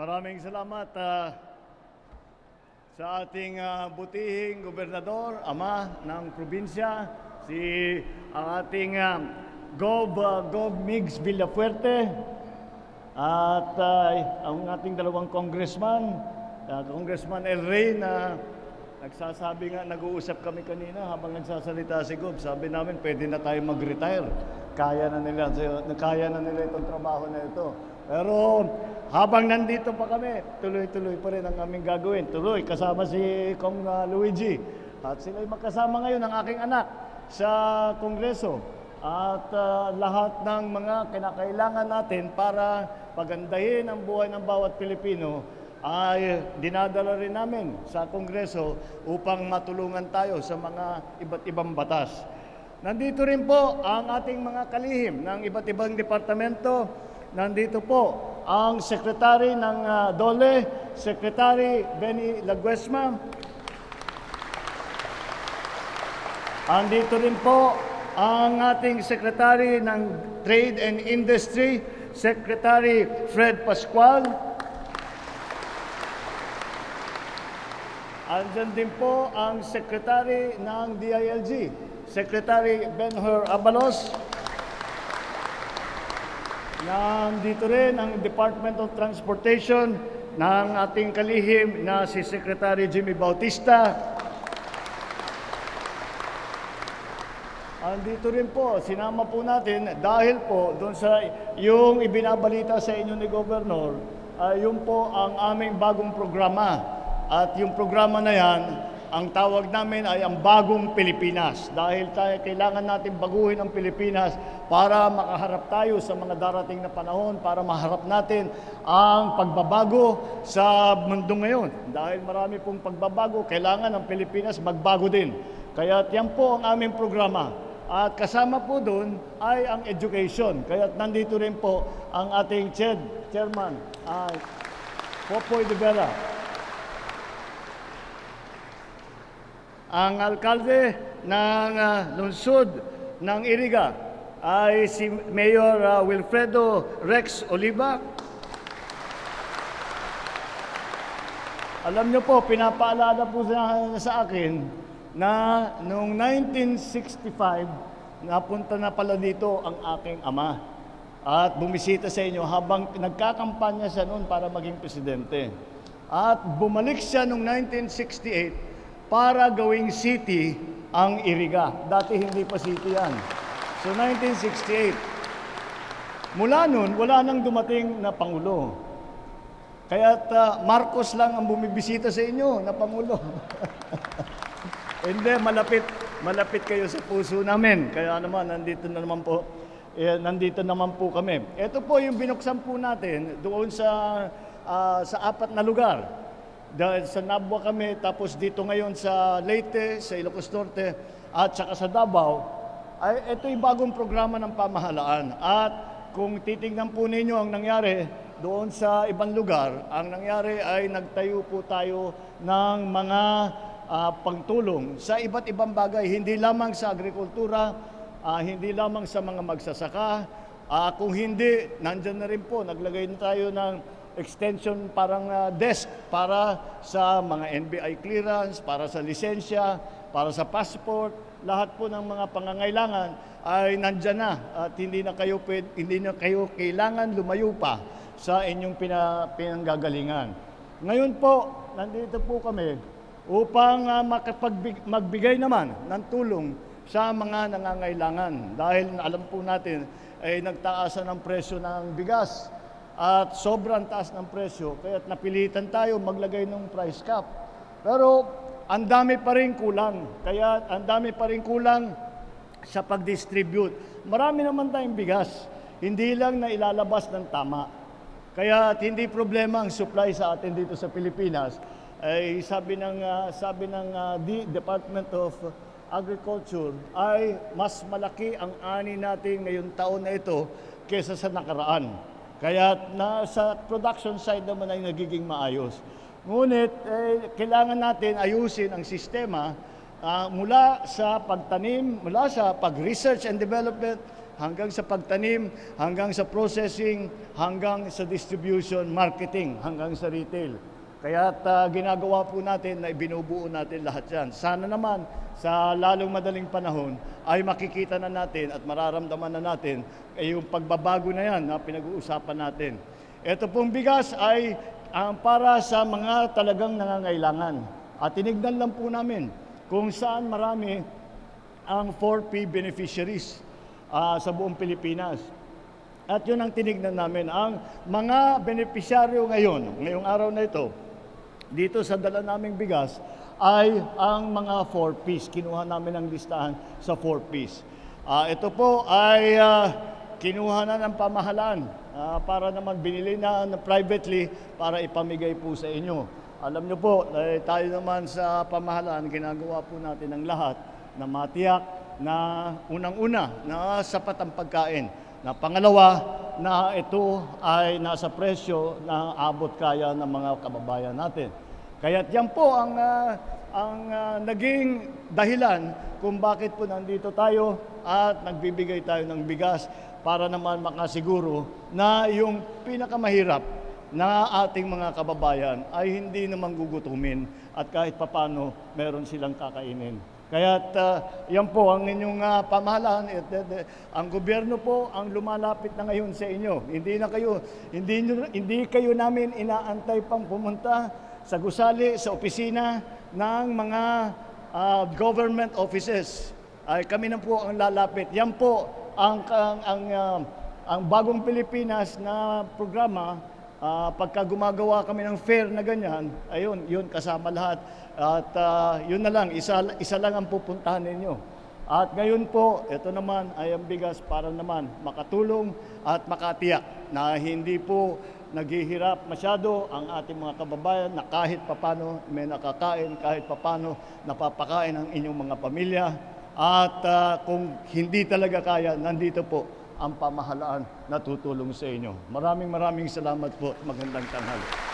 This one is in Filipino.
Maraming salamat sa ating butihing gobernador, ama ng probinsya, ang ating Gov. Migs Villafuerte, at ang ating dalawang congressman, Congressman El Rey, na nagsasabi nga, nag-uusap kami kanina habang nagsasalita si Gov. Sabi namin, pwede na tayo mag-retire. Kaya na nila itong trabaho na ito. Pero habang nandito pa kami, tuloy-tuloy pa rin ang aming gagawin. Tuloy, kasama si Kong Luigi. At sila'y magkasama ngayon ng aking anak sa Kongreso. At lahat ng mga kinakailangan natin para pagandahin ang buhay ng bawat Pilipino ay dinadala rin namin sa Kongreso upang matulungan tayo sa mga iba't ibang batas. Nandito rin po ang ating mga kalihim ng iba't ibang departamento. Nandito po ang Secretary ng DOLE, Secretary Benny Laguesma. Andito rin po ang ating Secretary ng Trade and Industry, Secretary Fred Pascual. Andyan din po ang Secretary ng DILG, Secretary Benhur Abalos. Nandito rin ang Department of Transportation ng ating kalihim na si Secretary Jimmy Bautista. Andito rin po, sinama po natin dahil po doon sa yung ibinabalita sa inyo ni Governor, yun po ang aming bagong programa. At yung programa na yan, ang tawag namin ay ang Bagong Pilipinas. Dahil kailangan natin baguhin ang Pilipinas para makaharap tayo sa mga darating na panahon, para maharap natin ang pagbabago sa mundo ngayon. Dahil marami pong pagbabago, kailangan ang Pilipinas magbago din. Kaya yan po ang aming programa. At kasama po doon ay ang education. Kaya nandito rin po ang ating chairman, Popoy de Vera. Ang alkalde ng lungsod ng Iriga ay si Mayor Wilfredo Rex Oliva. Alam niyo po, pinapaalala po sa akin na noong 1965, napunta na pala dito ang aking ama at bumisita sa inyo habang nagkakampanya siya noon para maging presidente. At bumalik siya noong 1968 para gawing city ang Iriga. Dati hindi pa city yan. So 1968. Mula nun, wala nang dumating na Pangulo. Kaya't Marcos lang ang bumibisita sa inyo na Pangulo. Hindi, malapit kayo sa puso namin. Kaya naman, nandito naman po kami. Ito po yung binuksan po natin doon sa 4 na lugar. Dahil sa Nabwa kami, tapos dito ngayon sa Leyte, sa Ilocos Norte, at saka sa Davao, ay ito yung bagong programa ng pamahalaan. At kung titingnan po ninyo ang nangyari doon sa ibang lugar, ang nangyari ay nagtayo po tayo ng mga pagtulong sa iba't ibang bagay, hindi lamang sa agrikultura, hindi lamang sa mga magsasaka, kung hindi, nandyan na rin po, naglagay na tayo ng extension parang desk para sa mga NBI clearance, para sa lisensya, para sa passport, lahat po ng mga pangangailangan ay nandyan na at hindi na kayo kailangan lumayo pa sa inyong pinanggagalingan. Ngayon po, nandito po kami upang magbigay naman ng tulong sa mga nangangailangan. Dahil alam po natin ay nagtaasan ang presyo ng bigas at sobrang taas ng presyo, kaya napilitan tayo maglagay ng price cap. Pero ang dami pa rin kulang, kaya ang dami pa rin kulang sa pag-distribute. Marami naman tayong bigas, hindi lang na ilalabas ng tama. Kaya hindi problema ang supply sa atin dito sa Pilipinas. Ay sabi ng Department of Agriculture ay mas malaki ang ani natin ngayong taon na ito kaysa sa nakaraan. Kaya sa production side naman ay nagiging maayos. Ngunit kailangan natin ayusin ang sistema mula sa pagtanim, mula sa pag-research and development hanggang sa pagtanim, hanggang sa processing, hanggang sa distribution, marketing, hanggang sa retail. Kaya ginagawa po natin na ibinubuo natin lahat yan. Sana naman sa lalong madaling panahon ay makikita na natin at mararamdaman na natin yung pagbabago na yan na pinag-uusapan natin. Ito pong bigas ay para sa mga talagang nangangailangan. At tinignan lang po namin kung saan marami ang 4P beneficiaries sa buong Pilipinas. At yun ang tinignan namin. Ang mga benepisyaryo ngayong araw na ito, dito sa dala naming bigas, ay ang mga 4Ps. Kinuha namin ang listahan sa 4Ps. Ito po ay kinuha na ng pamahalaan para naman binili na privately para ipamigay po sa inyo. Alam niyo po, tayo naman sa pamahalaan, ginagawa po natin ang lahat na matiyak na unang-una na sapat ang pagkain. Na pangalawa, na ito ay nasa presyo na abot kaya ng mga kababayan natin. Kaya yan po ang naging dahilan kung bakit po nandito tayo at nagbibigay tayo ng bigas para naman makasiguro na yung pinakamahirap na ating mga kababayan ay hindi naman gugutumin at kahit papano meron silang kakainin. Kaya yan po ang inyong pamahalaan. Ang gobyerno po ang lumalapit na ngayon sa inyo. Hindi kayo namin inaantay pang pumunta sa gusali, sa opisina ng mga government offices. Ay kami na po ang lalapit. Yan po ang Bagong Pilipinas na programa. Pagka gumagawa kami ng fair na ganyan, ayun, yun kasama lahat. At yun na lang, isa lang ang pupuntahan ninyo. At ngayon po, ito naman ay ang bigas para naman makatulong at makatiyak na hindi po naghihirap masyado ang ating mga kababayan na kahit papano may nakakain, kahit papano napapakain ang inyong mga pamilya. At kung hindi talaga kaya, nandito po ang pamahalaan na tutulong sa inyo. Maraming salamat po. Magandang tanghali.